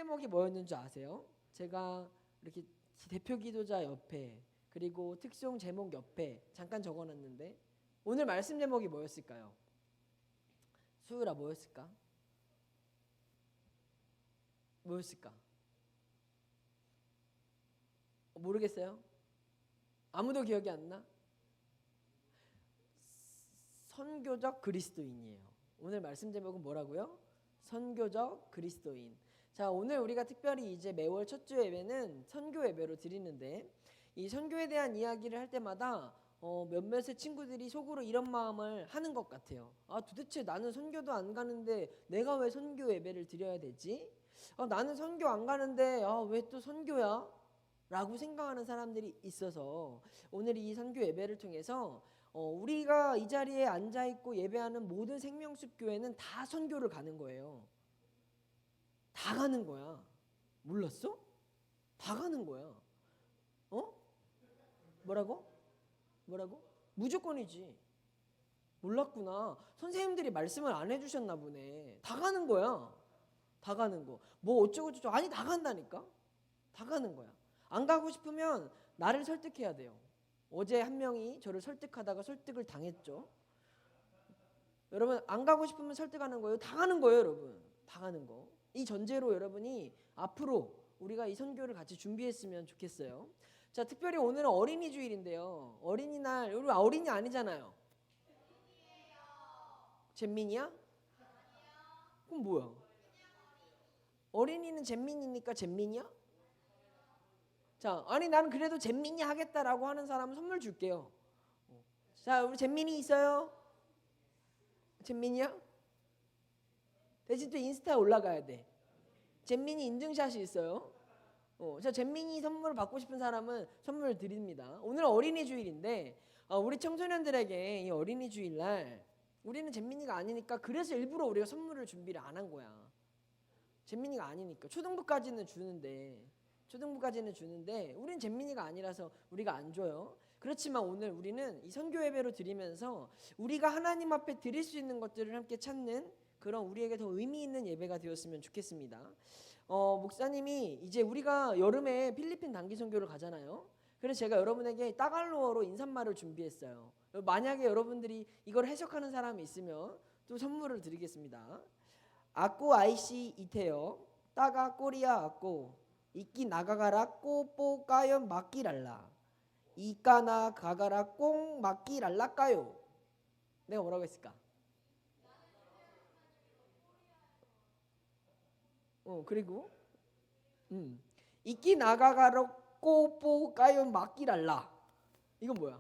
제목이 뭐였는 줄 아세요? 제가 이렇게 대표 기도자 옆에 그리고 특송 제목 옆에 잠깐 적어놨는데 오늘 말씀 제목이 뭐였을까요? 수요일아 뭐였을까? 뭐였을까? 모르겠어요? 아무도 기억이 안 나? 선교적 그리스도인이에요. 오늘 말씀 제목은 뭐라고요? 선교적 그리스도인. 자, 오늘 우리가 특별히 이제 매월 첫 주 예배는 선교 예배로 드리는데 이 선교에 대한 이야기를 할 때마다 몇몇의 친구들이 속으로 이런 마음을 하는 것 같아요. 아, 도대체 나는 선교도 안 가는데 내가 왜 선교 예배를 드려야 되지? 나는 선교 안 가는데 왜 또 선교야? 라고 생각하는 사람들이 있어서 오늘 이 선교 예배를 통해서 우리가 이 자리에 앉아있고 예배하는 모든 생명숲 교회는 다 선교를 가는 거예요. 다 가는 거야. 몰랐어? 다 가는 거야. 뭐라고? 무조건이지. 몰랐구나. 선생님들이 말씀을 안 해주셨나 보네. 다 가는 거야. 다 가는 거. 뭐 어쩌고저쩌고. 아니 다 간다니까. 다 가는 거야. 안 가고 싶으면 나를 설득해야 돼요. 어제 한 명이 저를 설득하다가 설득을 당했죠. 여러분 안 가고 싶으면 설득하는 거예요. 다 가는 거예요, 여러분. 다 가는 거. 이 전제로 여러분이 앞으로 우리가 이 선교를 같이 준비했으면 좋겠어요. 자, 특별히 오늘은 어린이 주일인데요. 어린이날, 우리 어린이 아니잖아요. 잼민이야? 그럼 뭐야? 어린이는 잼민이니까 잼민이야? 자, 아니 나는 그래도 잼민이 하겠다라고 하는 사람은 선물 줄게요. 자, 우리 잼민이 있어요? 잼민이야? 대신 또 인스타에 올라가야 돼. 잼민이 인증샷이 있어요. 자, 잼민이 선물을 받고 싶은 사람은 선물을 드립니다. 오늘은 어린이 주일인데 우리 청소년들에게 이 어린이 주일날 우리는 잼민이가 아니니까 그래서 일부러 우리가 선물을 준비를 안 한 거야. 잼민이가 아니니까 초등부까지는 주는데 우리는 잼민이가 아니라서 우리가 안 줘요. 그렇지만 오늘 우리는 이 선교 예배로 드리면서 우리가 하나님 앞에 드릴 수 있는 것들을 함께 찾는 그런 우리에게 더 의미 있는 예배가 되었으면 좋겠습니다. 목사님이 이제 우리가 여름에 필리핀 단기 선교를 가잖아요. 그래서 제가 여러분에게 따갈로어로 인사말을 준비했어요. 만약에 여러분들이 이걸 해석하는 사람이 있으면 또 선물을 드리겠습니다. 아꼬 아이시 이태요 따가 꼬리야 아꼬 이끼 나가가라 꼬뽀 까연 막기랄라 이까나 가가라 꽁 막기랄라 까요. 내가 뭐라고 했을까? 그리고 이끼 나가가라 꼬뽀 까연 막기랄라. 이건 뭐야?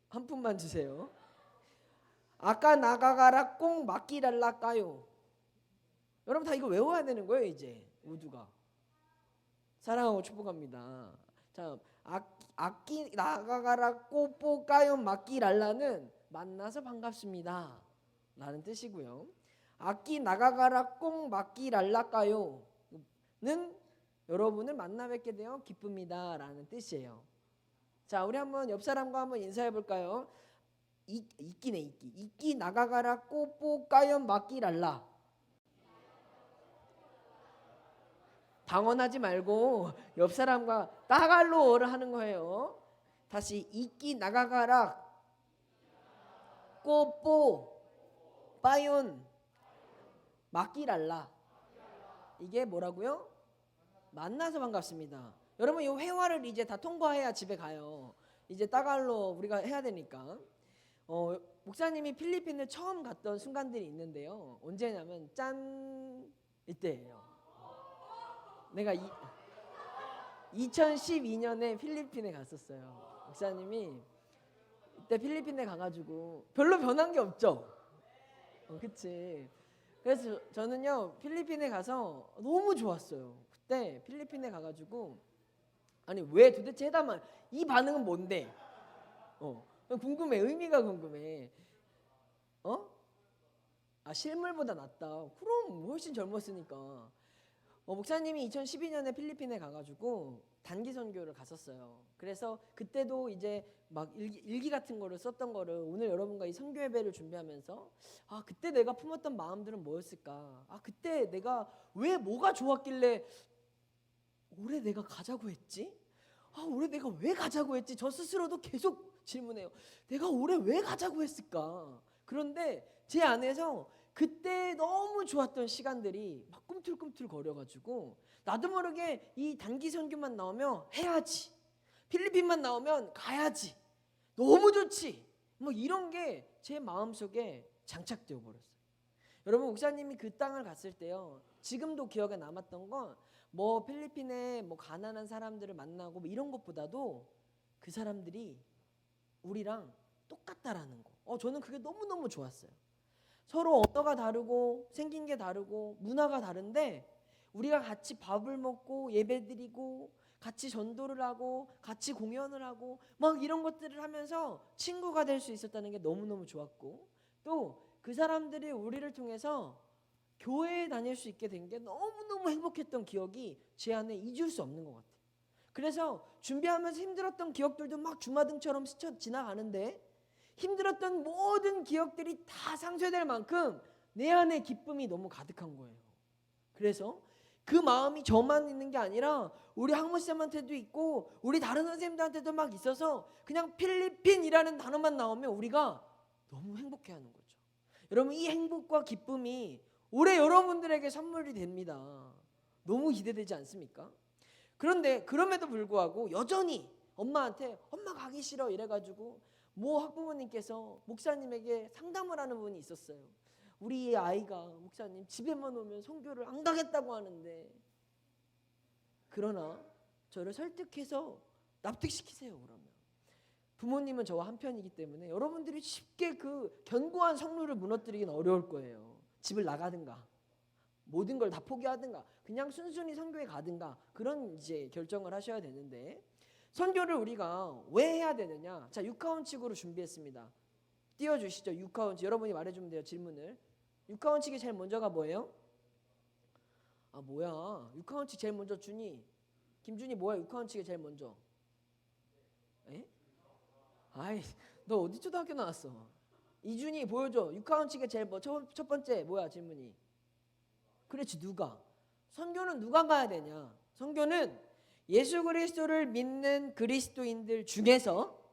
한 푼만 주세요. 아까 나가가라 꽁 막기랄라 까요. 여러분 다 이거 외워야 되는 거예요. 이제 모두가 사랑하고 축복합니다. 자, 아끼 나가가라 꼬뽀 까요 막기랄라는 만나서 반갑습니다 라는 뜻이고요. 아끼 나가가라 꽁 막기랄라 까요 는 여러분을 만나 뵙게 되어 기쁩니다 라는 뜻이에요. 자, 우리 한번 옆 사람과 한번 인사해 볼까요? 이끼 나가가라 꼬뽀 까연 막기랄라. 당원하지 말고 옆 사람과 따갈로어를 하는 거예요. 다시 이끼 나가가라 꼬뽀 빠연 막기랄라. 이게 뭐라고요? 만나서 반갑습니다. 여러분 이 회화를 이제 다 통과해야 집에 가요. 이제 따갈로 우리가 해야 되니까. 목사님이 필리핀을 처음 갔던 순간들이 있는데요. 언제냐면 짠 이때예요. 내가 2012년에 필리핀에 갔었어요. 목사님이 이때 필리핀에 가가지고 별로 변한 게 없죠. 그치. 그래서 저는요 필리핀에 가서 너무 좋았어요. 그때 필리핀에 가가지고 아니 왜 도대체 해담아 이 반응은 뭔데? 궁금해. 의미가 궁금해. 실물보다 낫다. 그럼 훨씬 젊었으니까. 목사님이 2012년에 필리핀에 가가지고 단기 선교를 갔었어요. 그래서 그때도 이제 막 일기 같은 거를 썼던 거를 오늘 여러분과 이 선교 예배를 준비하면서 그때 내가 품었던 마음들은 뭐였을까? 그때 내가 왜 뭐가 좋았길래 올해 내가 가자고 했지? 올해 내가 왜 가자고 했지? 저 스스로도 계속 질문해요. 내가 올해 왜 가자고 했을까? 그런데 제 안에서 그때 너무 좋았던 시간들이 막 꿈틀꿈틀 거려가지고 나도 모르게 이 단기 선교만 나오면 해야지, 필리핀만 나오면 가야지, 너무 좋지, 뭐 이런 게 제 마음속에 장착되어 버렸어요. 여러분, 목사님이 그 땅을 갔을 때요, 지금도 기억에 남았던 건 뭐 필리핀에 뭐 가난한 사람들을 만나고 뭐 이런 것보다도 그 사람들이 우리랑 똑같다라는 거. 저는 그게 너무너무 좋았어요. 서로 언어가 다르고 생긴 게 다르고 문화가 다른데 우리가 같이 밥을 먹고 예배드리고 같이 전도를 하고 같이 공연을 하고 막 이런 것들을 하면서 친구가 될 수 있었다는 게 너무너무 좋았고, 또 그 사람들이 우리를 통해서 교회에 다닐 수 있게 된 게 너무너무 행복했던 기억이 제 안에 잊을 수 없는 것 같아요. 그래서 준비하면서 힘들었던 기억들도 막 주마등처럼 스쳐 지나가는데 힘들었던 모든 기억들이 다 상쇄될 만큼 내 안에 기쁨이 너무 가득한 거예요. 그래서 그 마음이 저만 있는 게 아니라 우리 학무쌤한테도 있고 우리 다른 선생님들한테도 막 있어서 그냥 필리핀이라는 단어만 나오면 우리가 너무 행복해하는 거죠. 여러분, 이 행복과 기쁨이 올해 여러분들에게 선물이 됩니다. 너무 기대되지 않습니까? 그런데 그럼에도 불구하고 여전히 엄마한테 엄마 가기 싫어 이래가지고 모 학부모님께서 목사님에게 상담을 하는 분이 있었어요. 우리 아이가 목사님 집에만 오면 선교를 안 가겠다고 하는데, 그러나 저를 설득해서 납득시키세요. 그러면 부모님은 저와 한편이기 때문에 여러분들이 쉽게 그 견고한 성루를 무너뜨리기는 어려울 거예요. 집을 나가든가 모든 걸 다 포기하든가 그냥 순순히 선교에 가든가 그런 이제 결정을 하셔야 되는데, 선교를 우리가 왜 해야 되느냐? 자, 육하원칙으로 준비했습니다. 띄워주시죠. 육하원칙. 여러분이 말해주면 돼요. 질문을. 육하원칙이 제일 먼저가 뭐예요? 뭐야? 육하원칙 제일 먼저 준이. 김준이 뭐야? 육하원칙이 제일 먼저. 에? 아이, 너 어디 초등학교 나왔어? 이준이 보여줘. 육하원칙의 제일 첫 번째 뭐야? 질문이. 그렇지, 누가? 선교는 누가 가야 되냐? 선교는 예수 그리스도를 믿는 그리스도인들 중에서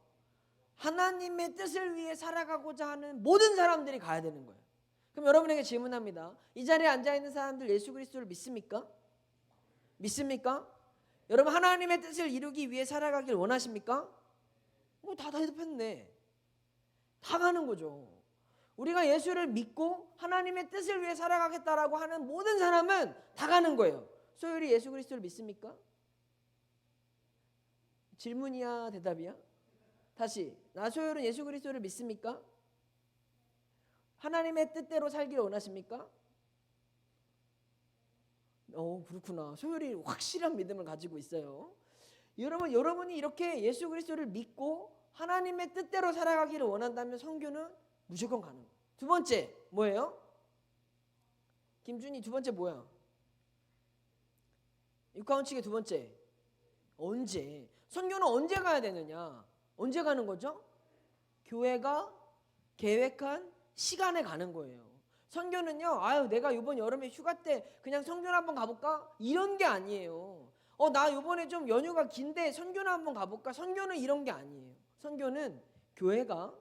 하나님의 뜻을 위해 살아가고자 하는 모든 사람들이 가야 되는 거예요. 그럼 여러분에게 질문합니다. 이 자리에 앉아있는 사람들 예수 그리스도를 믿습니까? 믿습니까? 여러분, 하나님의 뜻을 이루기 위해 살아가길 원하십니까? 다 대답했네. 다 가는 거죠. 우리가 예수를 믿고 하나님의 뜻을 위해 살아가겠다라고 하는 모든 사람은 다 가는 거예요. 소율이 예수 그리스도를 믿습니까? 질문이야, 대답이야? 다시, 나소율은 예수 그리스도를 믿습니까? 하나님의 뜻대로 살기를 원하십니까? 그렇구나. 소율이 확실한 믿음을 가지고 있어요. 여러분이 이렇게 예수 그리스도를 믿고 하나님의 뜻대로 살아가기를 원한다면 선교는 무조건 가는 거예요. 두 번째 뭐예요? 김준이 두 번째 뭐야? 육가원칙의 두 번째. 언제? 선교는 언제 가야 되느냐? 언제 가는 거죠? 교회가 계획한 시간에 가는 거예요. 선교는요, 내가 이번 여름에 휴가 때 그냥 선교를 한번 가볼까? 이런 게 아니에요. 나 이번에 좀 연휴가 긴데 선교를 한번 가볼까? 선교는 이런 게 아니에요. 선교는 교회가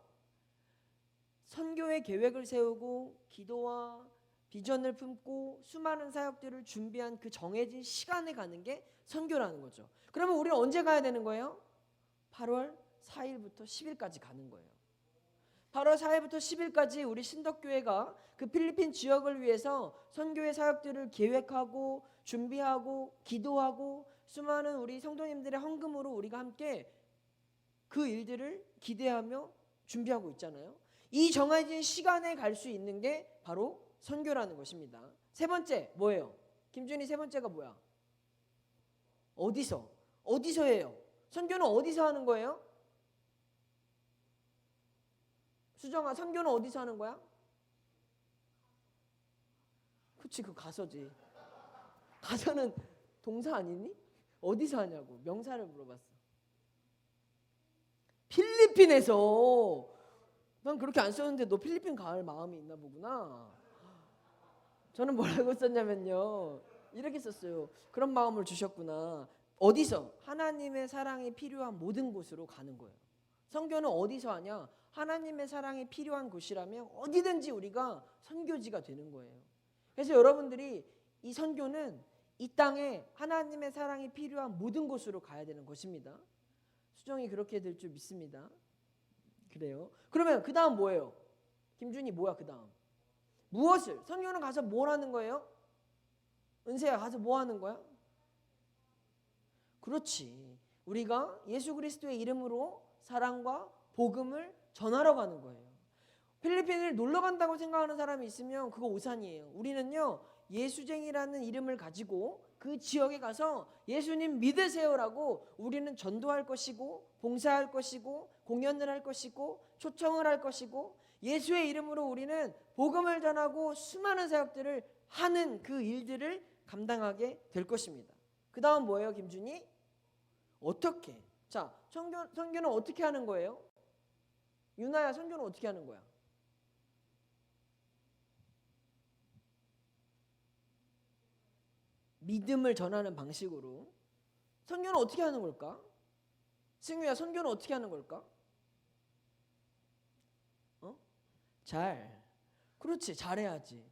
선교의 계획을 세우고 기도와 비전을 품고 수많은 사역들을 준비한 그 정해진 시간에 가는 게 선교라는 거죠. 그러면 우리는 언제 가야 되는 거예요? 8월 4일부터 10일까지 가는 거예요. 8월 4일부터 10일까지 우리 신덕교회가 그 필리핀 지역을 위해서 선교의 사역들을 계획하고 준비하고 기도하고 수많은 우리 성도님들의 헌금으로 우리가 함께 그 일들을 기대하며 준비하고 있잖아요. 이 정해진 시간에 갈 수 있는 게 바로 선교라는 것입니다. 세 번째 뭐예요? 김준희, 세 번째가 뭐야? 어디서 해요? 선교는 어디서 하는 거예요? 수정아, 선교는 어디서 하는 거야? 그치, 그 가서지. 가서는 동사 아니니? 어디서 하냐고 명사를 물어봤어. 필리핀에서. 난 그렇게 안 썼는데 너 필리핀 갈 마음이 있나 보구나. 저는 뭐라고 썼냐면요, 이렇게 썼어요. 그런 마음을 주셨구나. 어디서? 하나님의 사랑이 필요한 모든 곳으로 가는 거예요. 선교는 어디서 하냐? 하나님의 사랑이 필요한 곳이라면 어디든지 우리가 선교지가 되는 거예요. 그래서 여러분들이 이 선교는 이 땅에 하나님의 사랑이 필요한 모든 곳으로 가야 되는 것입니다. 수정이 그렇게 될 줄 믿습니다. 그래요. 그러면 그 다음 뭐예요? 김준이 뭐야 그 다음? 무엇을? 선교는 가서 뭘 하는 거예요? 은세야 가서 뭐 하는 거야? 그렇지. 우리가 예수 그리스도의 이름으로 사랑과 복음을 전하러 가는 거예요. 필리핀을 놀러 간다고 생각하는 사람이 있으면 그거 오산이에요. 우리는요, 예수쟁이라는 이름을 가지고 그 지역에 가서 예수님 믿으세요라고 우리는 전도할 것이고 봉사할 것이고 공연을 할 것이고 초청을 할 것이고 예수의 이름으로 우리는 복음을 전하고 수많은 사역들을 하는 그 일들을 감당하게 될 것입니다. 그 다음 뭐예요, 김준이? 어떻게? 자, 선교는 어떻게 하는 거예요? 유나야, 선교는 어떻게 하는 거야? 믿음을 전하는 방식으로. 선교는 어떻게 하는 걸까? 승유야, 선교는 어떻게 하는 걸까? 그렇지, 잘해야지.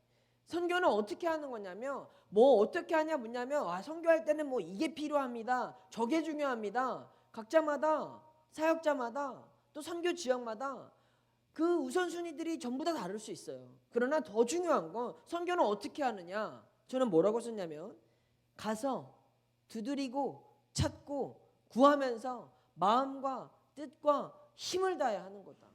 선교는 어떻게 하는 거냐면, 뭐 어떻게 하냐 묻냐면, 선교할 때는 뭐 이게 필요합니다, 저게 중요합니다. 각자마다, 사역자마다, 또 선교 지역마다 그 우선순위들이 전부 다 다를 수 있어요. 그러나 더 중요한 건 선교는 어떻게 하느냐. 저는 뭐라고 썼냐면, 가서 두드리고 찾고 구하면서 마음과 뜻과 힘을 다해야 하는 거다.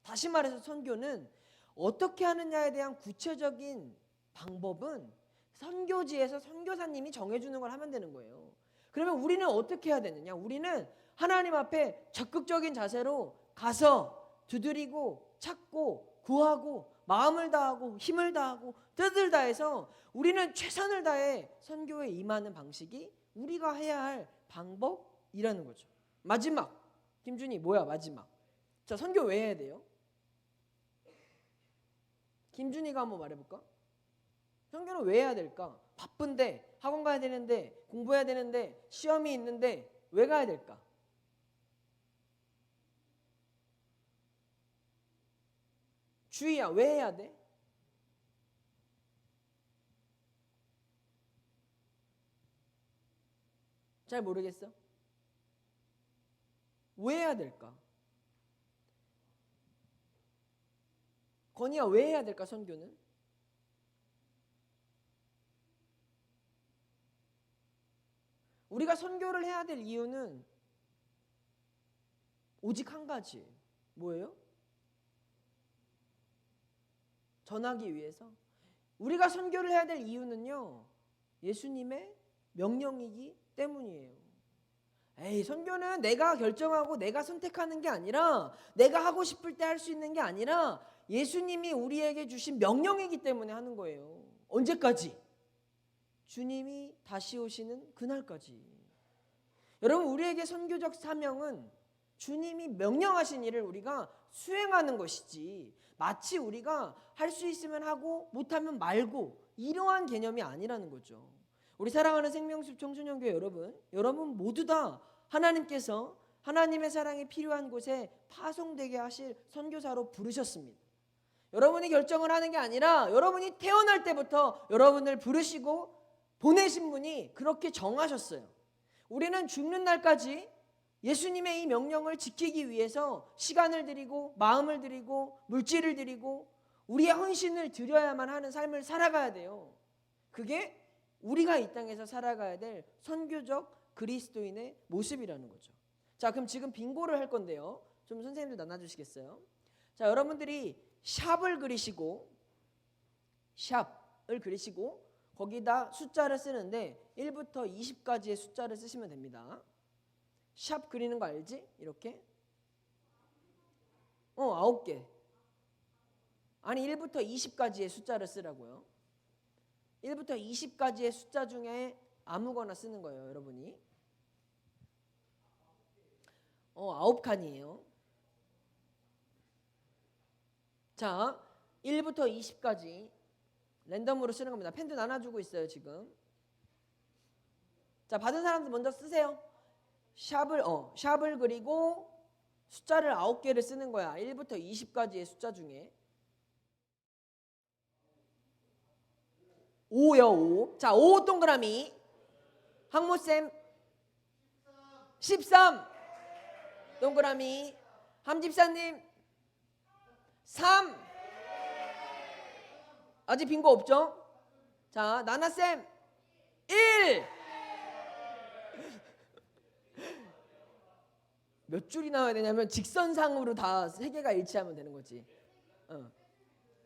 다시 말해서 선교는 어떻게 하느냐에 대한 구체적인 방법은 선교지에서 선교사님이 정해주는 걸 하면 되는 거예요. 그러면 우리는 어떻게 해야 되느냐? 우리는 하나님 앞에 적극적인 자세로 가서 두드리고 찾고 구하고 마음을 다하고 힘을 다하고 뜻을 다해서 우리는 최선을 다해 선교에 임하는 방식이 우리가 해야 할 방법이라는 거죠. 마지막, 김준이 뭐야 마지막? 자, 선교 왜 해야 돼요? 김준이가 한번 말해볼까? 선교는 왜 해야 될까? 바쁜데, 학원 가야 되는데, 공부해야 되는데, 시험이 있는데 왜 가야 될까? 주희야, 왜 해야 돼? 잘 모르겠어? 왜 해야 될까? 건이야, 왜 해야 될까, 선교는? 우리가 선교를 해야 될 이유는 오직 한 가지. 뭐예요? 전하기 위해서. 우리가 선교를 해야 될 이유는요, 예수님의 명령이기 때문이에요. 선교는 내가 결정하고 내가 선택하는 게 아니라, 내가 하고 싶을 때 할 수 있는 게 아니라 예수님이 우리에게 주신 명령이기 때문에 하는 거예요. 언제까지? 주님이 다시 오시는 그날까지. 여러분, 우리에게 선교적 사명은 주님이 명령하신 일을 우리가 수행하는 것이지, 마치 우리가 할 수 있으면 하고 못하면 말고 이러한 개념이 아니라는 거죠. 우리 사랑하는 생명숲 청소년교회 여러분 모두 다 하나님께서 하나님의 사랑이 필요한 곳에 파송되게 하실 선교사로 부르셨습니다. 여러분이 결정을 하는 게 아니라 여러분이 태어날 때부터 여러분을 부르시고 보내신 분이 그렇게 정하셨어요. 우리는 죽는 날까지 예수님의 이 명령을 지키기 위해서 시간을 들이고 마음을 들이고 물질을 들이고 우리의 헌신을 드려야만 하는 삶을 살아가야 돼요. 그게 우리가 이 땅에서 살아가야 될 선교적 그리스도인의 모습이라는 거죠. 자, 그럼 지금 빙고를 할 건데요. 좀 선생님들 나눠주시겠어요? 자, 여러분들이 샵을 그리시고 거기다 숫자를 쓰는데 1부터 20까지의 숫자를 쓰시면 됩니다. 샵 그리는 거 알지? 이렇게 9개. 아니 1부터 20까지의 숫자를 쓰라고요. 1부터 20까지의 숫자 중에 아무거나 쓰는 거예요, 여러분이. 9칸이에요. 자, 1부터 20까지 랜덤으로 쓰는 겁니다. 펜도 나눠주고 있어요, 지금. 자, 받은 사람들 먼저 쓰세요. 샵을 그리고 숫자를 9개를 쓰는 거야. 1부터 20까지의 숫자 중에. 5요, 5. 자, 5 동그라미. 항모쌤 13 동그라미. 함집사님 3. 아직 빈거 없죠? 자, 나나쌤 1. 몇 줄이 나와야 되냐면 직선상으로 다 3개가 일치하면 되는 거지.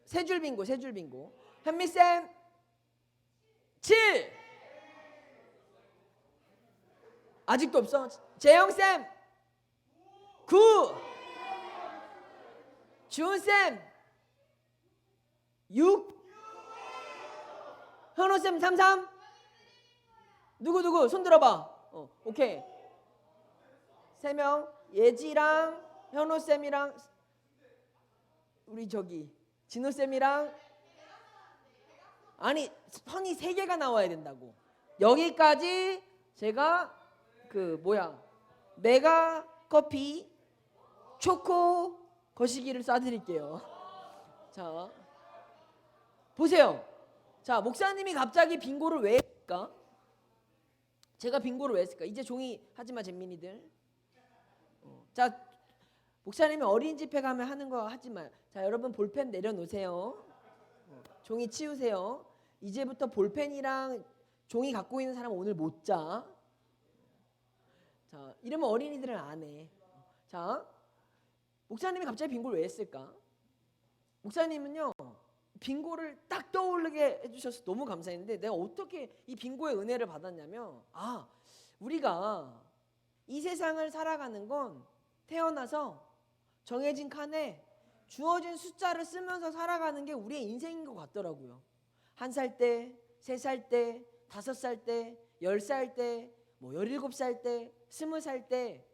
3줄 빈고, 3줄 빈고. 현미쌤 7. 아직도 없어? 재영쌤 9. 주은쌤 6. 현호쌤 33. 누구 손 들어봐. 오케이. 3명. 예지랑 현호쌤이랑 우리 저기 진호쌤이랑. 아니 선이 3개가 나와야 된다고. 여기까지 제가 메가 커피 초코 거시기를 쏴드릴게요. 자, 보세요. 자, 목사님이 갑자기 빙고를 왜 했을까? 제가 빙고를 왜 했을까? 이제 종이 하지마, 잼민이들. 자, 목사님이 어린 집회 가면 하는 거 하지마. 자, 여러분 볼펜 내려놓으세요. 종이 치우세요. 이제부터 볼펜이랑 종이 갖고 있는 사람 오늘 못 자. 자, 이러면 어린이들은 안 해. 자, 목사님이 갑자기 빙고를 왜 했을까? 목사님은요, 빙고를 딱 떠오르게 해주셔서 너무 감사했는데, 내가 어떻게 이 빙고의 은혜를 받았냐면, 우리가 이 세상을 살아가는 건 태어나서 정해진 칸에 주어진 숫자를 쓰면서 살아가는 게 우리의 인생인 것 같더라고요. 1살 때, 3살 때, 5살 때, 10살 때, 17살 때, 20살 때,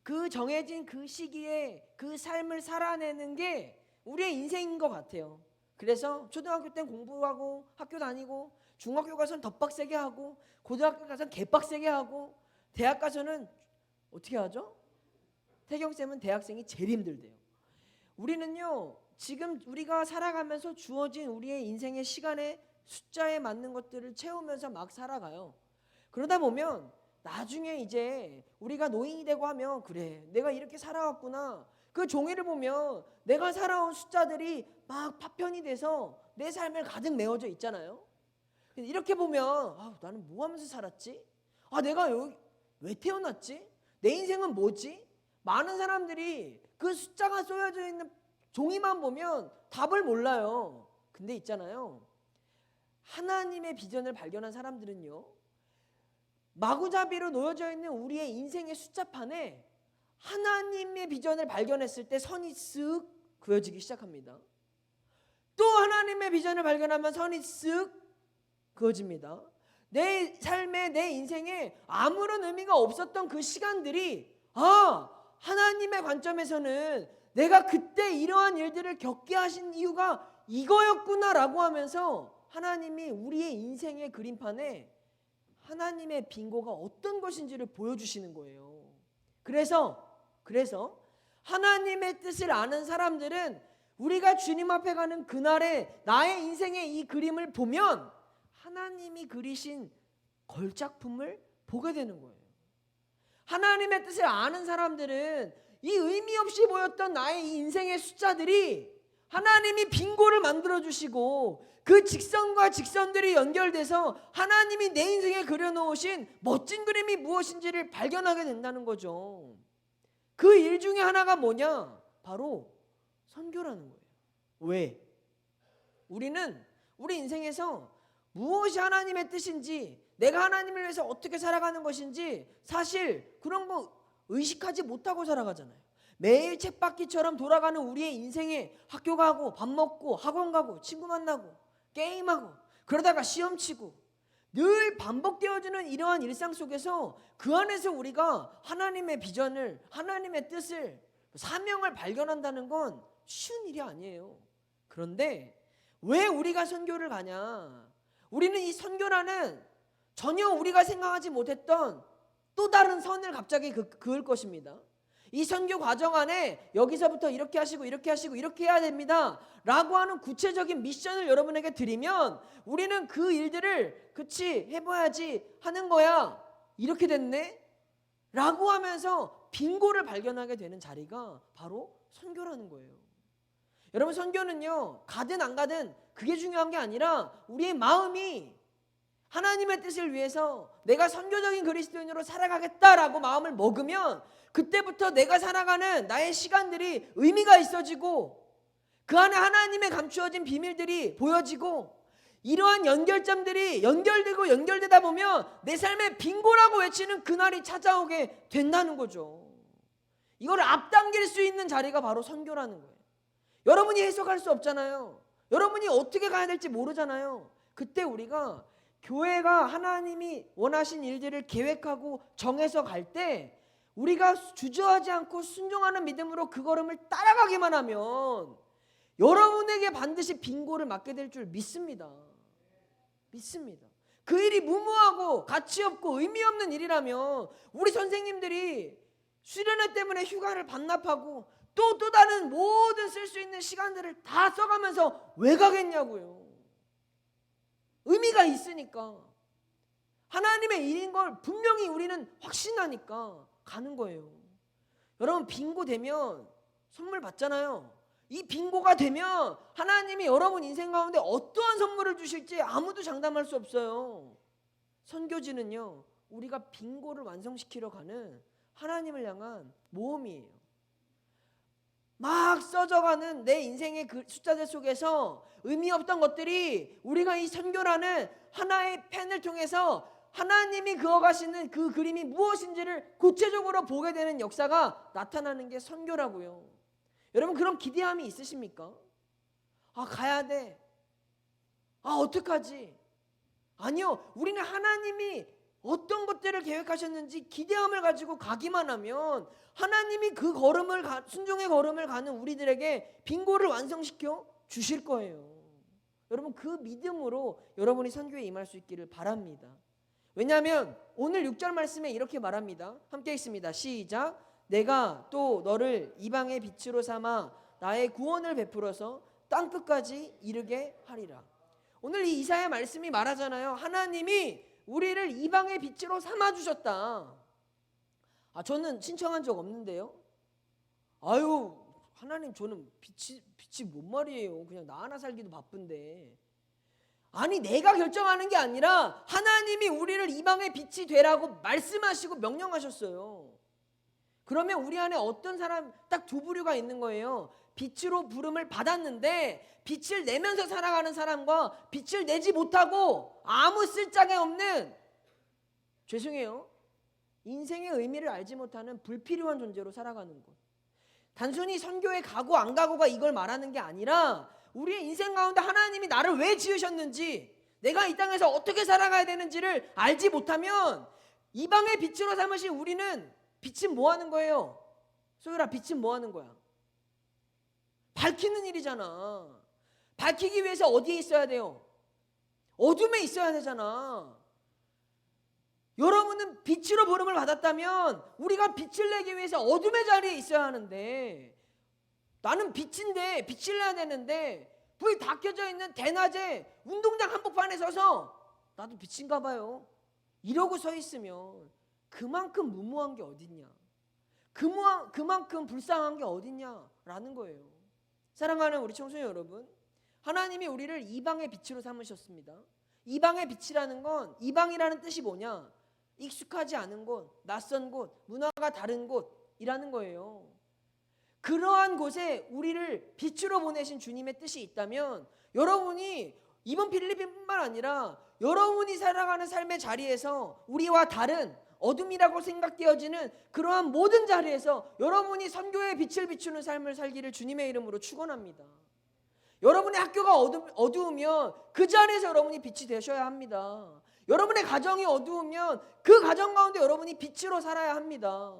그 정해진 그 시기에 그 삶을 살아내는 게 우리의 인생인 것 같아요. 그래서 초등학교 땐 공부하고 학교 다니고, 중학교 가서는 더 빡세게 하고, 고등학교 가서는 개빡세게 하고, 대학 가서는 어떻게 하죠? 태경쌤은 대학생이 제일 힘들대요. 우리는요, 지금 우리가 살아가면서 주어진 우리의 인생의 시간에 숫자에 맞는 것들을 채우면서 막 살아가요. 그러다 보면 나중에 이제 우리가 노인이 되고 하면, 그래, 내가 이렇게 살아왔구나. 그 종이를 보면 내가 살아온 숫자들이 막 파편이 돼서 내 삶을 가득 메워져 있잖아요. 이렇게 보면 나는 뭐 하면서 살았지? 내가 여기 왜 태어났지? 내 인생은 뭐지? 많은 사람들이 그 숫자가 쏘여져 있는 종이만 보면 답을 몰라요. 근데 있잖아요, 하나님의 비전을 발견한 사람들은요, 마구잡이로 놓여져 있는 우리의 인생의 숫자판에 하나님의 비전을 발견했을 때 선이 쓱 그어지기 시작합니다. 또 하나님의 비전을 발견하면 선이 쓱 그어집니다. 내 삶에, 내 인생에 아무런 의미가 없었던 그 시간들이 하나님의 관점에서는 내가 그때 이러한 일들을 겪게 하신 이유가 이거였구나라고 하면서 하나님이 우리의 인생의 그림판에 하나님의 빙고가 어떤 것인지를 보여주시는 거예요. 그래서 하나님의 뜻을 아는 사람들은 우리가 주님 앞에 가는 그날에 나의 인생의 이 그림을 보면 하나님이 그리신 걸작품을 보게 되는 거예요. 하나님의 뜻을 아는 사람들은 이 의미 없이 보였던 나의 이 인생의 숫자들이 하나님이 빙고를 만들어주시고 그 직선과 직선들이 연결돼서 하나님이 내 인생에 그려놓으신 멋진 그림이 무엇인지를 발견하게 된다는 거죠. 그 일 중에 하나가 뭐냐? 바로 선교라는 거예요. 왜? 우리는 우리 인생에서 무엇이 하나님의 뜻인지, 내가 하나님을 위해서 어떻게 살아가는 것인지 사실 그런 거 의식하지 못하고 살아가잖아요. 매일 쳇바퀴처럼 돌아가는 우리의 인생에 학교 가고 밥 먹고 학원 가고 친구 만나고 게임하고 그러다가 시험치고 늘 반복되어지는 이러한 일상 속에서 그 안에서 우리가 하나님의 비전을, 하나님의 뜻을, 사명을 발견한다는 건 쉬운 일이 아니에요. 그런데 왜 우리가 선교를 가냐? 우리는 이 선교라는 전혀 우리가 생각하지 못했던 또 다른 선을 갑자기 그을 것입니다. 이 선교 과정 안에 여기서부터 이렇게 하시고 이렇게 하시고 이렇게 해야 됩니다 라고 하는 구체적인 미션을 여러분에게 드리면 우리는 그 일들을 그치 해봐야지 하는 거야, 이렇게 됐네 라고 하면서 빈고를 발견하게 되는 자리가 바로 선교라는 거예요. 여러분, 선교는요 가든 안 가든 그게 중요한 게 아니라 우리의 마음이 하나님의 뜻을 위해서 내가 선교적인 그리스도인으로 살아가겠다라고 마음을 먹으면 그때부터 내가 살아가는 나의 시간들이 의미가 있어지고 그 안에 하나님의 감추어진 비밀들이 보여지고 이러한 연결점들이 연결되고 연결되다 보면 내 삶의 빈고라고 외치는 그날이 찾아오게 된다는 거죠. 이걸 앞당길 수 있는 자리가 바로 선교라는 거예요. 여러분이 해석할 수 없잖아요. 여러분이 어떻게 가야 될지 모르잖아요. 그때 우리가 교회가 하나님이 원하신 일들을 계획하고 정해서 갈 때 우리가 주저하지 않고 순종하는 믿음으로 그 걸음을 따라가기만 하면 여러분에게 반드시 빈고를 맞게 될 줄 믿습니다. 믿습니다. 그 일이 무모하고 가치 없고 의미 없는 일이라면 우리 선생님들이 수련회 때문에 휴가를 반납하고 또 다른 모든 쓸 수 있는 시간들을 다 써가면서 왜 가겠냐고요. 의미가 있으니까, 하나님의 일인 걸 분명히 우리는 확신하니까 가는 거예요. 여러분, 빈고 되면 선물 받잖아요. 이 빈고가 되면 하나님이 여러분 인생 가운데 어떠한 선물을 주실지 아무도 장담할 수 없어요. 선교지는요 우리가 빈고를 완성시키러 가는 하나님을 향한 모험이에요. 막 써져가는 내 인생의 그 숫자들 속에서 의미 없던 것들이 우리가 이 선교라는 하나의 펜을 통해서 하나님이 그어가시는 그 그림이 무엇인지를 구체적으로 보게 되는 역사가 나타나는 게 선교라고요. 여러분, 그런 기대함이 있으십니까? 아, 가야 돼. 아, 어떡하지? 아니요, 우리는 하나님이 어떤 것들을 계획하셨는지 기대함을 가지고 가기만 하면 하나님이 그 걸음을 순종의 걸음을 가는 우리들에게 빈고를 완성시켜 주실 거예요. 여러분, 그 믿음으로 여러분이 선교에 임할 수 있기를 바랍니다. 왜냐하면 오늘 6절 말씀에 이렇게 말합니다. 함께 읽습니다. 시작. 내가 또 너를 이방의 빛으로 삼아 나의 구원을 베풀어서 땅끝까지 이르게 하리라. 오늘 이 이사야 말씀이 말하잖아요. 하나님이 우리를 이방의 빛으로 삼아주셨다. 아, 저는 신청한 적 없는데요. 아유, 하나님, 저는 빛이 뭔 말이에요. 그냥 나 하나 살기도 바쁜데. 아니, 내가 결정하는 게 아니라 하나님이 우리를 이방의 빛이 되라고 말씀하시고 명령하셨어요. 그러면 우리 안에 어떤 사람, 딱 두 부류가 있는 거예요. 빛으로 부름을 받았는데 빛을 내면서 살아가는 사람과 빛을 내지 못하고 아무 쓸짝에 없는, 죄송해요, 인생의 의미를 알지 못하는 불필요한 존재로 살아가는 것. 단순히 선교에 가고 안 가고가 이걸 말하는 게 아니라 우리의 인생 가운데 하나님이 나를 왜 지으셨는지, 내가 이 땅에서 어떻게 살아가야 되는지를 알지 못하면 이방의 빛으로 삼으신 우리는, 빛은 뭐 하는 거예요? 소율아, 빛은 뭐 하는 거야? 밝히는 일이잖아. 밝히기 위해서 어디에 있어야 돼요? 어둠에 있어야 되잖아. 여러분은 빛으로 부름을 받았다면 우리가 빛을 내기 위해서 어둠의 자리에 있어야 하는데, 나는 빛인데 빛을 내야 되는데 불 다 켜져 있는 대낮에 운동장 한복판에 서서 나도 빛인가 봐요 이러고 서 있으면 그만큼 무모한 게 어딨냐, 그만큼 불쌍한 게 어딨냐라는 거예요. 사랑하는 우리 청소년 여러분, 하나님이 우리를 이방의 빛으로 삼으셨습니다. 이방의 빛이라는 건, 이방이라는 뜻이 뭐냐? 익숙하지 않은 곳, 낯선 곳, 문화가 다른 곳이라는 거예요. 그러한 곳에 우리를 빛으로 보내신 주님의 뜻이 있다면 여러분이 이번 필리핀뿐만 아니라 여러분이 살아가는 삶의 자리에서 우리와 다른 어둠이라고 생각되어지는 그러한 모든 자리에서 여러분이 선교의 빛을 비추는 삶을 살기를 주님의 이름으로 축원합니다. 여러분의 학교가 어두우면 그 자리에서 여러분이 빛이 되셔야 합니다. 여러분의 가정이 어두우면 그 가정 가운데 여러분이 빛으로 살아야 합니다.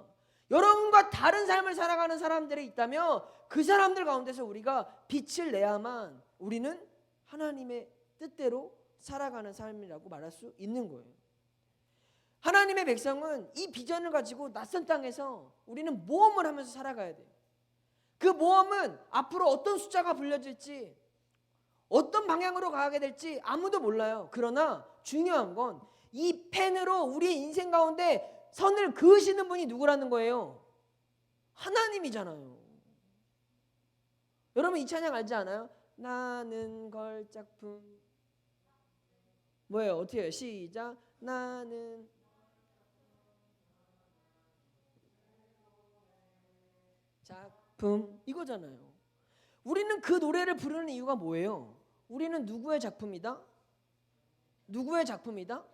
여러분과 다른 삶을 살아가는 사람들이 있다면 그 사람들 가운데서 우리가 빛을 내야만 우리는 하나님의 뜻대로 살아가는 삶이라고 말할 수 있는 거예요. 하나님의 백성은 이 비전을 가지고 낯선 땅에서 우리는 모험을 하면서 살아가야 돼요. 그 모험은 앞으로 어떤 숫자가 불려질지, 어떤 방향으로 가게 될지 아무도 몰라요. 그러나 중요한 건 이 펜으로 우리 인생 가운데 선을 그으시는 분이 누구라는 거예요? 하나님이잖아요. 여러분 이 찬양 알지 않아요? 나는 걸작품. 뭐예요? 어떻게 해요? 시작. 나는 작품 이거잖아요. 우리는 그 노래를 부르는 이유가 뭐예요? 우리는 누구의 작품이다? 누구의 작품이다?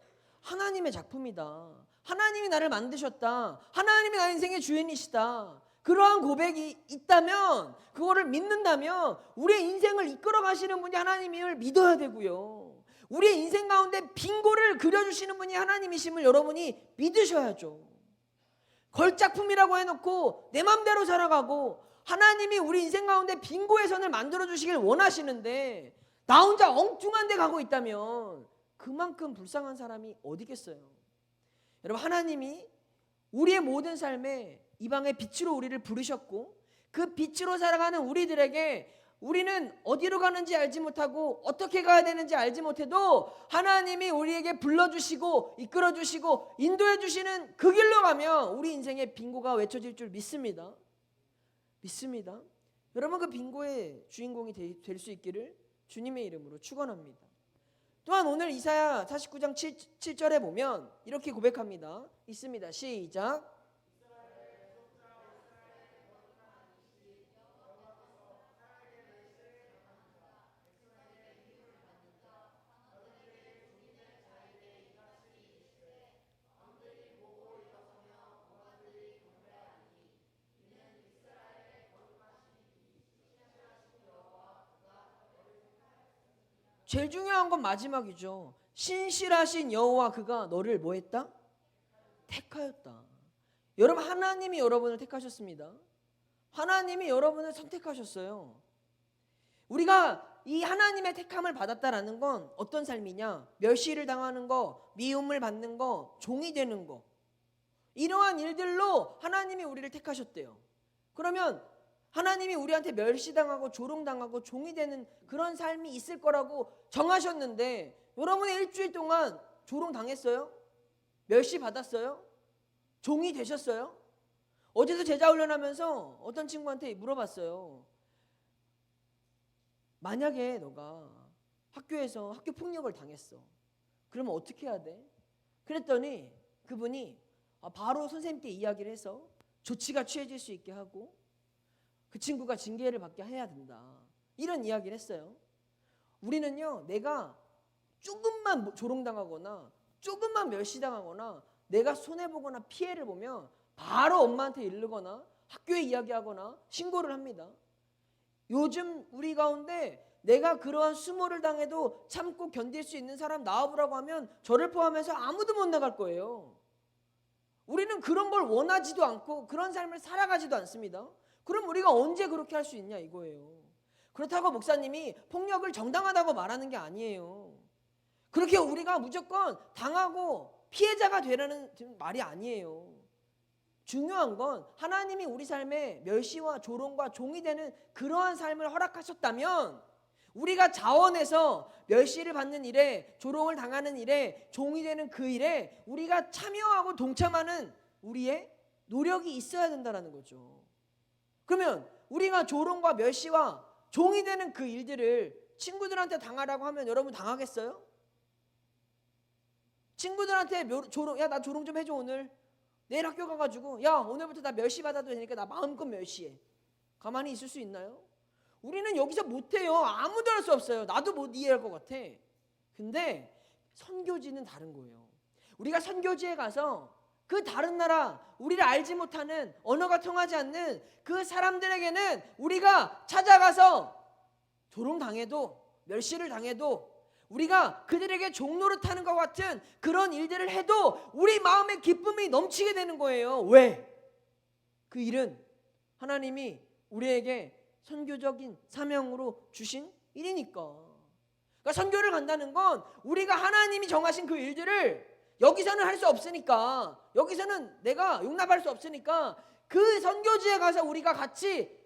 하나님의 작품이다. 하나님이 나를 만드셨다. 하나님이 나의 인생의 주인이시다. 그러한 고백이 있다면, 그거를 믿는다면 우리의 인생을 이끌어 가시는 분이 하나님임을 믿어야 되고요. 우리의 인생 가운데 빙고를 그려주시는 분이 하나님이심을 여러분이 믿으셔야죠. 걸작품이라고 해놓고 내 맘대로 살아가고 하나님이 우리 인생 가운데 빙고의 선을 만들어주시길 원하시는데 나 혼자 엉뚱한 데 가고 있다면 그만큼 불쌍한 사람이 어디겠어요. 여러분 하나님이 우리의 모든 삶에 이방의 빛으로 우리를 부르셨고 그 빛으로 살아가는 우리들에게 우리는 어디로 가는지 알지 못하고 어떻게 가야 되는지 알지 못해도 하나님이 우리에게 불러주시고 이끌어주시고 인도해주시는 그 길로 가면 우리 인생의 빙고가 외쳐질 줄 믿습니다. 믿습니다. 여러분 그 빙고의 주인공이 될 수 있기를 주님의 이름으로 축원합니다. 또한 오늘 이사야 49장 7절에 보면 이렇게 고백합니다. 있습니다. 시작. 제일 중요한 건 마지막이죠. 신실하신 여호와 그가 너를 뭐 했다? 택하였다. 여러분 하나님이 여러분을 택하셨습니다. 하나님이 여러분을 선택하셨어요. 우리가 이 하나님의 택함을 받았다라는 건 어떤 삶이냐? 멸시를 당하는 거, 미움을 받는 거, 종이 되는 거, 이러한 일들로 하나님이 우리를 택하셨대요. 그러면 하나님이 우리한테 멸시당하고 조롱당하고 종이 되는 그런 삶이 있을 거라고 정하셨는데 여러분의 일주일 동안 조롱당했어요? 멸시 받았어요? 종이 되셨어요? 어제도 제자 훈련하면서 어떤 친구한테 물어봤어요. 만약에 너가 학교에서 학교 폭력을 당했어. 그러면 어떻게 해야 돼? 그랬더니 그분이 바로 선생님께 이야기를 해서 조치가 취해질 수 있게 하고 그 친구가 징계를 받게 해야 된다. 이런 이야기를 했어요. 우리는요, 내가 조금만 조롱당하거나 조금만 멸시당하거나 내가 손해보거나 피해를 보면 바로 엄마한테 이르거나 학교에 이야기하거나 신고를 합니다. 요즘 우리 가운데 내가 그러한 수모를 당해도 참고 견딜 수 있는 사람 나와보라고 하면 저를 포함해서 아무도 못 나갈 거예요. 우리는 그런 걸 원하지도 않고 그런 삶을 살아가지도 않습니다. 그럼 우리가 언제 그렇게 할 수 있냐 이거예요. 그렇다고 목사님이 폭력을 정당하다고 말하는 게 아니에요. 그렇게 우리가 무조건 당하고 피해자가 되라는 말이 아니에요. 중요한 건 하나님이 우리 삶에 멸시와 조롱과 종이 되는 그러한 삶을 허락하셨다면 우리가 자원해서 멸시를 받는 일에 조롱을 당하는 일에 종이 되는 그 일에 우리가 참여하고 동참하는 우리의 노력이 있어야 된다는 거죠. 그러면 우리가 조롱과 멸시와 종이 되는 그 일들을 친구들한테 당하라고 하면 여러분 당하겠어요? 친구들한테 조롱, 야 나 조롱 좀 해줘 오늘. 내일 학교 가가지고 야 오늘부터 나 멸시 받아도 되니까 나 마음껏 멸시해. 가만히 있을 수 있나요? 우리는 여기서 못해요. 아무도 할 수 없어요. 나도 못 이해할 것 같아. 근데 선교지는 다른 거예요. 우리가 선교지에 가서 그 다른 나라 우리를 알지 못하는 언어가 통하지 않는 그 사람들에게는 우리가 찾아가서 조롱당해도 멸시를 당해도 우리가 그들에게 종노릇하는 것 같은 그런 일들을 해도 우리 마음에 기쁨이 넘치게 되는 거예요. 왜? 그 일은 하나님이 우리에게 선교적인 사명으로 주신 일이니까. 그러니까 선교를 간다는 건 우리가 하나님이 정하신 그 일들을 여기서는 할 수 없으니까, 여기서는 내가 용납할 수 없으니까 그 선교지에 가서 우리가 같이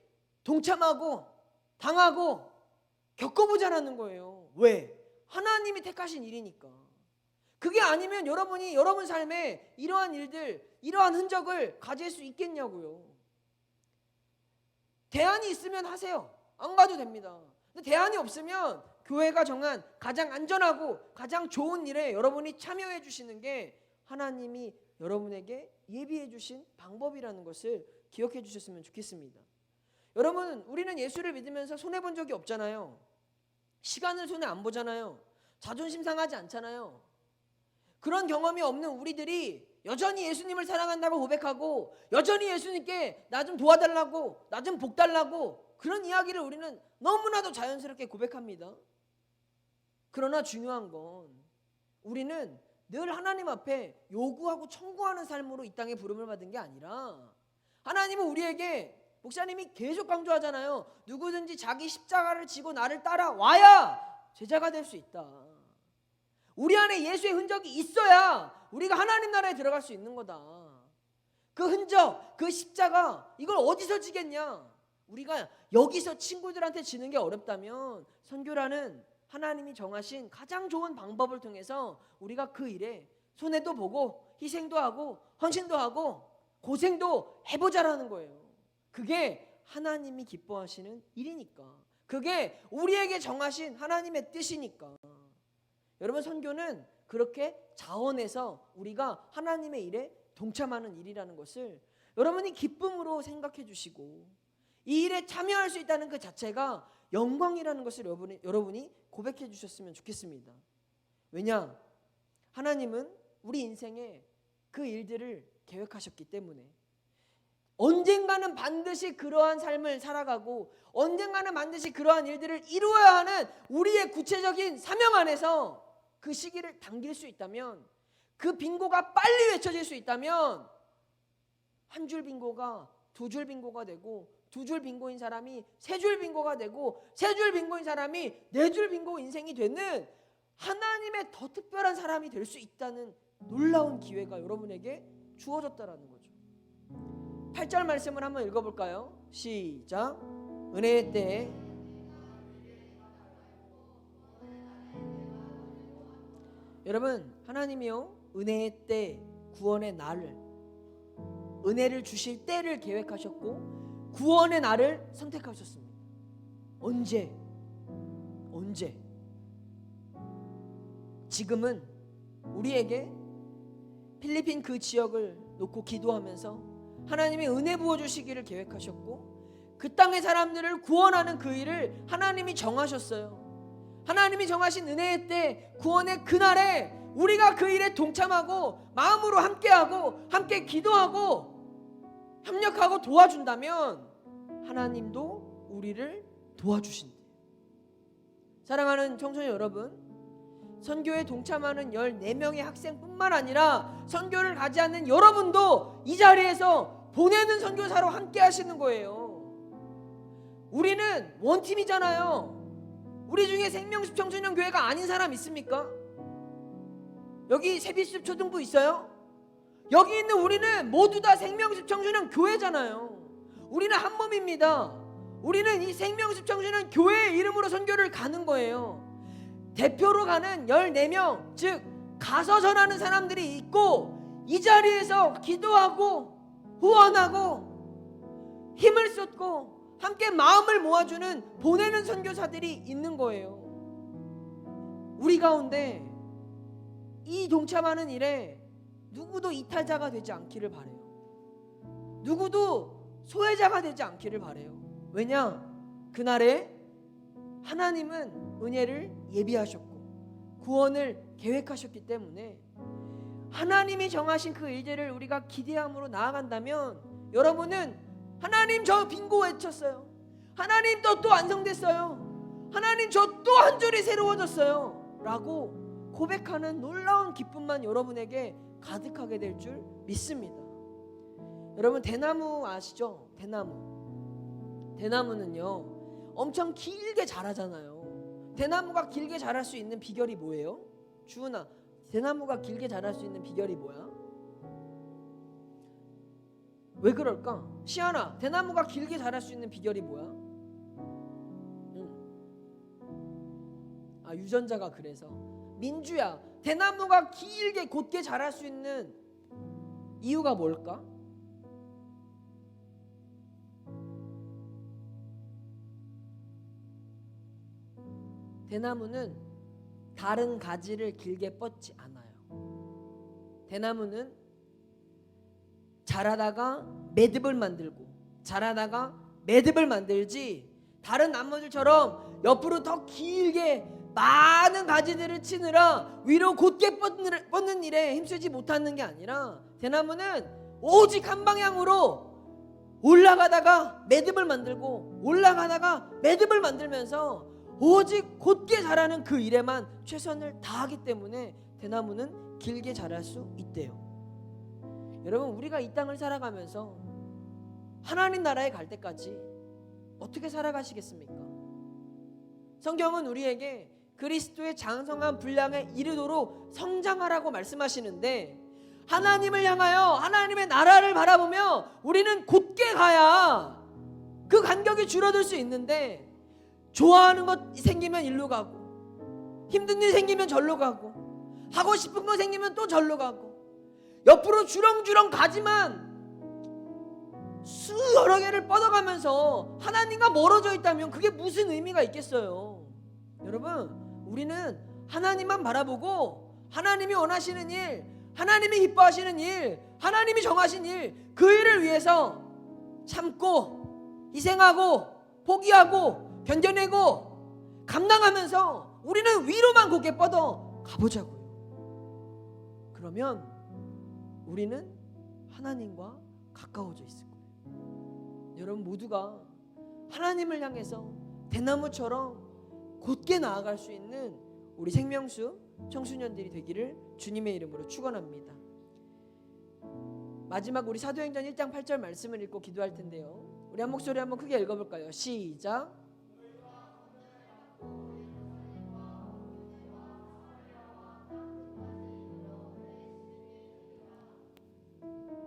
동참하고 당하고 겪어보자라는 거예요. 왜? 하나님이 택하신 일이니까. 그게 아니면 여러분이 여러분 삶에 이러한 일들, 이러한 흔적을 가질 수 있겠냐고요. 대안이 있으면 하세요. 안 가도 됩니다. 근데 대안이 없으면 교회가 정한 가장 안전하고 가장 좋은 일에 여러분이 참여해 주시는 게 하나님이 여러분에게 예비해 주신 방법이라는 것을 기억해 주셨으면 좋겠습니다. 여러분, 우리는 예수를 믿으면서 손해본 적이 없잖아요. 시간을 손해 안 보잖아요. 자존심 상하지 않잖아요. 그런 경험이 없는 우리들이 여전히 예수님을 사랑한다고 고백하고 여전히 예수님께 나 좀 도와달라고, 나 좀 복 달라고 그런 이야기를 우리는 너무나도 자연스럽게 고백합니다. 그러나 중요한 건 우리는 늘 하나님 앞에 요구하고 청구하는 삶으로 이 땅에 부름을 받은 게 아니라, 하나님은 우리에게, 목사님이 계속 강조하잖아요. 누구든지 자기 십자가를 지고 나를 따라와야 제자가 될 수 있다. 우리 안에 예수의 흔적이 있어야 우리가 하나님 나라에 들어갈 수 있는 거다. 그 흔적, 그 십자가, 이걸 어디서 지겠냐? 우리가 여기서 친구들한테 지는 게 어렵다면 선교라는 하나님이 정하신 가장 좋은 방법을 통해서 우리가 그 일에 손해도 보고 희생도 하고 헌신도 하고 고생도 해보자라는 거예요. 그게 하나님이 기뻐하시는 일이니까. 그게 우리에게 정하신 하나님의 뜻이니까. 여러분, 선교는 그렇게 자원해서 우리가 하나님의 일에 동참하는 일이라는 것을 여러분이 기쁨으로 생각해 주시고 이 일에 참여할 수 있다는 그 자체가 영광이라는 것을 여러분이 고백해 주셨으면 좋겠습니다. 왜냐? 하나님은 우리 인생에 그 일들을 계획하셨기 때문에 언젠가는 반드시 그러한 삶을 살아가고 언젠가는 반드시 그러한 일들을 이루어야 하는 우리의 구체적인 사명 안에서 그 시기를 당길 수 있다면, 그 빙고가 빨리 외쳐질 수 있다면 한 줄 빙고가 두 줄 빙고가 되고 두 줄 빙고인 사람이 세 줄 빙고가 되고 세 줄 빙고인 사람이 네 줄 빙고 인생이 되는 하나님의 더 특별한 사람이 될 수 있다는 놀라운 기회가 여러분에게 주어졌다라는 거죠. 8절 말씀을 한번 읽어볼까요? 시작. 은혜의 때에 여러분, 하나님이요 은혜의 때, 구원의 날을, 은혜를 주실 때를 계획하셨고 구원의 날을 선택하셨습니다. 언제? 지금은 우리에게 필리핀 그 지역을 놓고 기도하면서 하나님이 은혜 부어주시기를 계획하셨고 그 땅의 사람들을 구원하는 그 일을 하나님이 정하셨어요. 하나님이 정하신 은혜의 때, 구원의 그날에 우리가 그 일에 동참하고 마음으로 함께하고 함께 기도하고 협력하고 도와준다면 하나님도 우리를 도와주신대요. 사랑하는 청소년 여러분, 선교에 동참하는 14명의 학생뿐만 아니라 선교를 가지 않는 여러분도 이 자리에서 보내는 선교사로 함께 하시는 거예요. 우리는 원팀이잖아요. 우리 중에 생명숲 청소년 교회가 아닌 사람 있습니까? 여기 세비숲 초등부 있어요? 여기 있는 우리는 모두 다 생명숲 청소년 교회잖아요. 우리는 한 몸입니다. 우리는 이 생명숲 청소년 교회의 이름으로 선교를 가는 거예요. 대표로 가는 14명, 즉 가서 전하는 사람들이 있고 이 자리에서 기도하고 후원하고 힘을 쏟고 함께 마음을 모아주는 보내는 선교사들이 있는 거예요. 우리 가운데 이 동참하는 일에 누구도 이탈자가 되지 않기를 바라요. 누구도 소외자가 되지 않기를 바라요. 왜냐? 그날에 하나님은 은혜를 예비하셨고 구원을 계획하셨기 때문에 하나님이 정하신 그 일들을 우리가 기대함으로 나아간다면 여러분은 하나님 저 빙고 외쳤어요. 하나님 또 완성됐어요. 하나님 저 또 한 줄이 새로워졌어요 라고 고백하는 놀라운 기쁨만 여러분에게 가득하게 될 줄 믿습니다. 여러분 대나무 아시죠? 대나무는요 엄청 길게 자라잖아요. 대나무가 길게 자랄 수 있는 비결이 뭐예요? 주은아, 대나무가 길게 자랄 수 있는 비결이 뭐야? 왜 그럴까? 시아나, 대나무가 길게 자랄 수 있는 비결이 뭐야? 유전자가. 그래서 민주야, 대나무가 길게 곧게 자랄 수 있는 이유가 뭘까? 대나무는 다른 가지를 길게 뻗지 않아요. 대나무는 자라다가 매듭을 만들고 자라다가 매듭을 만들지, 다른 나무들처럼 옆으로 더 길게 많은 가지들을 치느라 위로 곧게 뻗는 일에 힘쓰지 못하는 게 아니라, 대나무는 오직 한 방향으로 올라가다가 매듭을 만들고 올라가다가 매듭을 만들면서 오직 곧게 자라는 그 일에만 최선을 다하기 때문에 대나무는 길게 자랄 수 있대요. 여러분, 우리가 이 땅을 살아가면서 하나님 나라에 갈 때까지 어떻게 살아가시겠습니까? 성경은 우리에게 그리스도의 장성한 분량에 이르도록 성장하라고 말씀하시는데, 하나님을 향하여 하나님의 나라를 바라보며 우리는 곧게 가야 그 간격이 줄어들 수 있는데, 좋아하는 것 생기면 일로 가고 힘든 일 생기면 절로 가고 하고 싶은 거 생기면 또 절로 가고 옆으로 주렁주렁 가지만 여러 개를 뻗어가면서 하나님과 멀어져 있다면 그게 무슨 의미가 있겠어요? 여러분, 우리는 하나님만 바라보고 하나님이 원하시는 일, 하나님이 기뻐하시는 일, 하나님이 정하신 일, 그 일을 위해서 참고 희생하고 포기하고 견뎌내고 감당하면서 우리는 위로만 곧게 뻗어 가보자고요. 그러면 우리는 하나님과 가까워져 있을 거예요. 여러분 모두가 하나님을 향해서 대나무처럼 곧게 나아갈 수 있는 우리 생명수 청소년들이 되기를 주님의 이름으로 축원합니다. 마지막 우리 사도행전 1장 8절 말씀을 읽고 기도할 텐데요, 우리 한 목소리 한번 크게 읽어볼까요? 시작.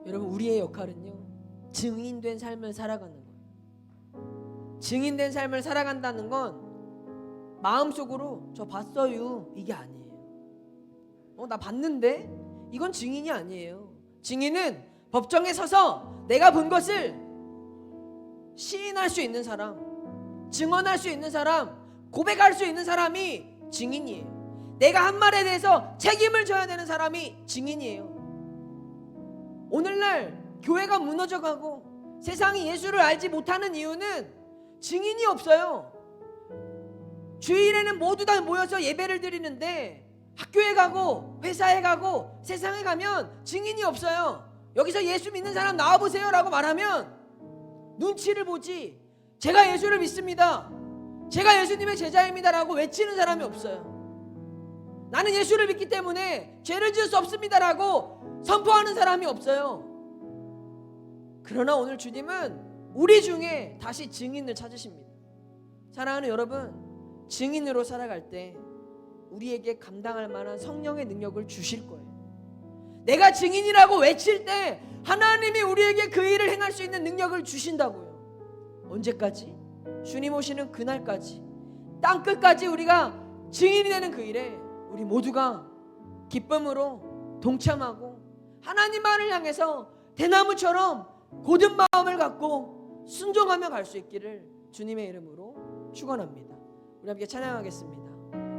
여러분, 우리의 역할은요 증인된 삶을 살아가는 거예요. 증인된 삶을 살아간다는 건 마음속으로 저 봤어요 이게 아니에요. 나 봤는데 이건 증인이 아니에요. 증인은 법정에 서서 내가 본 것을 시인할 수 있는 사람, 증언할 수 있는 사람, 고백할 수 있는 사람이 증인이에요. 내가 한 말에 대해서 책임을 져야 되는 사람이 증인이에요. 오늘날 교회가 무너져가고 세상이 예수를 알지 못하는 이유는 증인이 없어요. 주일에는 모두 다 모여서 예배를 드리는데 학교에 가고 회사에 가고 세상에 가면 증인이 없어요. 여기서 예수 믿는 사람 나와보세요 라고 말하면 눈치를 보지, 제가 예수를 믿습니다, 제가 예수님의 제자입니다 라고 외치는 사람이 없어요. 나는 예수를 믿기 때문에 죄를 지을 수 없습니다 라고 선포하는 사람이 없어요. 그러나 오늘 주님은 우리 중에 다시 증인을 찾으십니다. 사랑하는 여러분, 증인으로 살아갈 때 우리에게 감당할 만한 성령의 능력을 주실 거예요. 내가 증인이라고 외칠 때 하나님이 우리에게 그 일을 행할 수 있는 능력을 주신다고요. 언제까지? 주님 오시는 그날까지, 땅끝까지 우리가 증인이 되는 그 일에 우리 모두가 기쁨으로 동참하고 하나님만을 향해서 대나무처럼 고든 마음을 갖고 순종하며 갈 수 있기를 주님의 이름으로 축원합니다. 우리 함께 찬양하겠습니다.